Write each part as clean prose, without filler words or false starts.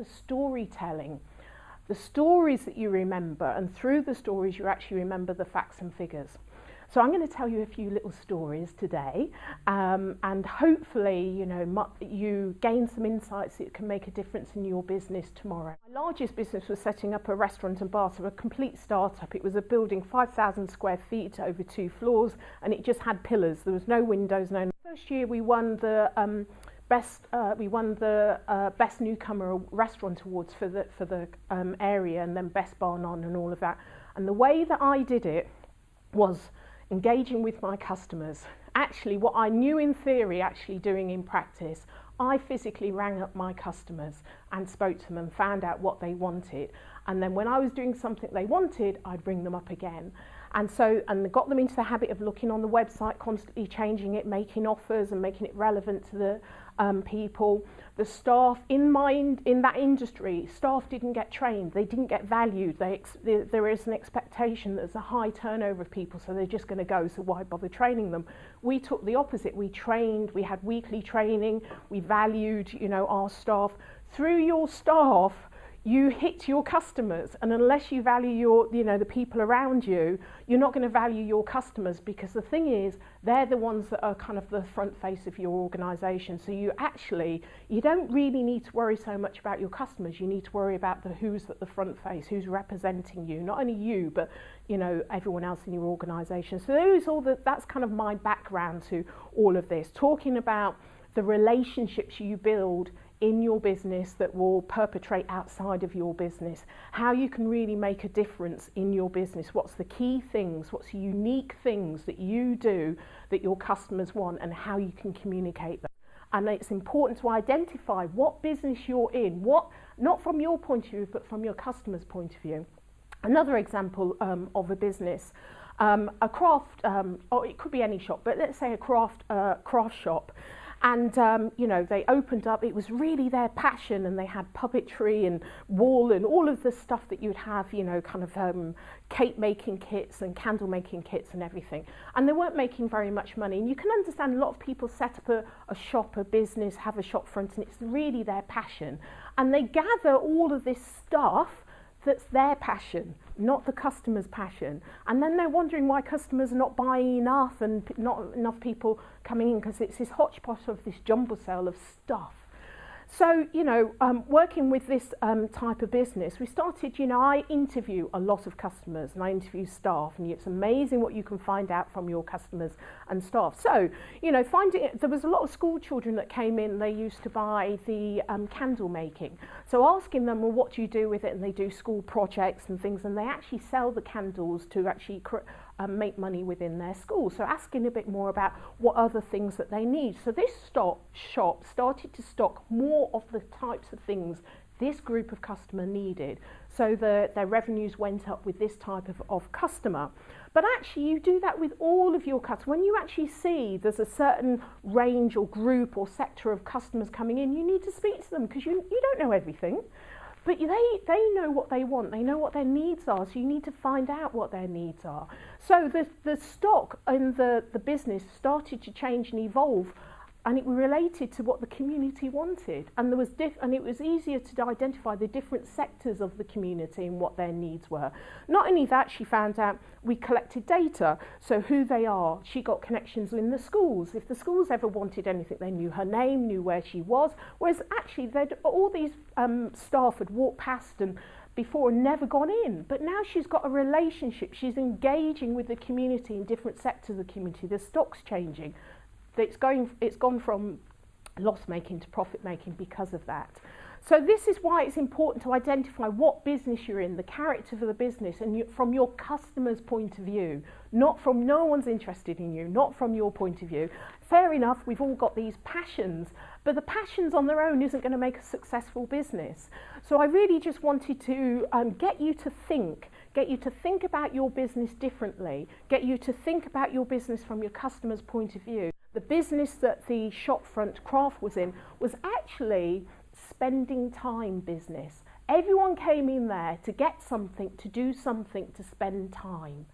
the storytelling. The stories that you remember, and through the stories you actually remember the facts and figures. So I'm going to tell you a few little stories today, and hopefully, you gain some insights that can make a difference in your business tomorrow. My largest business was setting up a restaurant and bar, so a complete startup. It was a building 5,000 square feet over 2 floors, and it just had pillars. There was no windows, no. First year we won the best newcomer restaurant awards for the area, and then best bar none and all of that. And the way that I did it was engaging with my customers. Actually, what I knew in theory, actually doing in practice, I physically rang up my customers and spoke to them and found out what they wanted. And then when I was doing something they wanted, I'd bring them up again. And got them into the habit of looking on the website, constantly changing it, making offers and making it relevant to the people. The staff in that industry, staff didn't get trained, they didn't get valued. There is an expectation that there's a high turnover of people, so they're just going to go, so why bother training them? We took the opposite. We trained, we had weekly training, we valued, our staff. Through your staff, you hit your customers, and unless you value the people around you, you're not going to value your customers, because the thing is, they're the ones that are kind of the front face of your organisation. So you don't really need to worry so much about your customers. You need to worry about who's at the front face, who's representing you, not only you, but everyone else in your organisation. So that's kind of my background to all of this, talking about the relationships you build in your business that will perpetrate outside of your business, how you can really make a difference in your business, what's the key things, what's the unique things that you do that your customers want, and how you can communicate them. And it's important to identify what business you're in, not from your point of view, but from your customer's point of view. Another example of a business, a craft, or it could be any shop, but let's say a craft shop. And, they opened up, it was really their passion, and they had puppetry and wool and all of the stuff that you'd have, cake making kits and candle making kits and everything. And they weren't making very much money. And you can understand a lot of people set up a shop, a business, have a shop front, and it's really their passion. And they gather all of this stuff that's their passion, not the customer's passion. And then they're wondering why customers are not buying enough and not enough people coming in, because it's this hodgepodge of this jumble sale of stuff. So, working with this type of business, we started, I interview a lot of customers and I interview staff, and it's amazing what you can find out from your customers and staff. So, there was a lot of school children that came in, they used to buy the candle making. So asking them, well, what do you do with it? And they do school projects and things, and they actually sell the candles to actually make money within their school. So asking a bit more about what other things that they need. So this shop started to stock more of the types of things this group of customer needed. So their revenues went up with this type of customer. But actually you do that with all of your customers. When you actually see there's a certain range or group or sector of customers coming in, you need to speak to them, because you don't know everything. But they know what they want, they know what their needs are, so you need to find out what their needs are. So the stock and the business started to change and evolve, and it related to what the community wanted. And it was easier to identify the different sectors of the community and what their needs were. Not only that, she found out we collected data, so who they are. She got connections in the schools. If the schools ever wanted anything, they knew her name, knew where she was. Whereas actually, all these staff had walked past and before and never gone in. But now she's got a relationship. She's engaging with the community in different sectors of the community. The stock's changing. It's gone from loss making to profit making because of that. So this is why it's important to identify what business you're in, the character of the business, and from your customer's point of view, not from no one's interested in you, not from your point of view. Fair enough, we've all got these passions, but the passions on their own isn't going to make a successful business. So I really just wanted to get you to think about your business differently, get you to think about your business from your customer's point of view. The business that the shopfront craft was in was actually spending time business. Everyone came in there to get something, to do something, to spend time.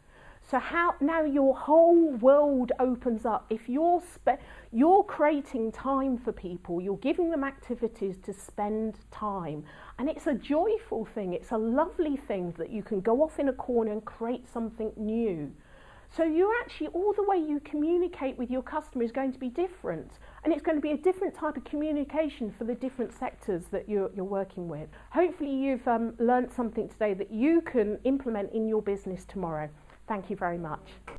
So how now your whole world opens up. If you're creating time for people, you're giving them activities to spend time, and it's a joyful thing. It's a lovely thing that you can go off in a corner and create something new. So you're actually, all the way you communicate with your customer is going to be different, and it's going to be a different type of communication for the different sectors that you're working with. Hopefully you've learned something today that you can implement in your business tomorrow. Thank you very much.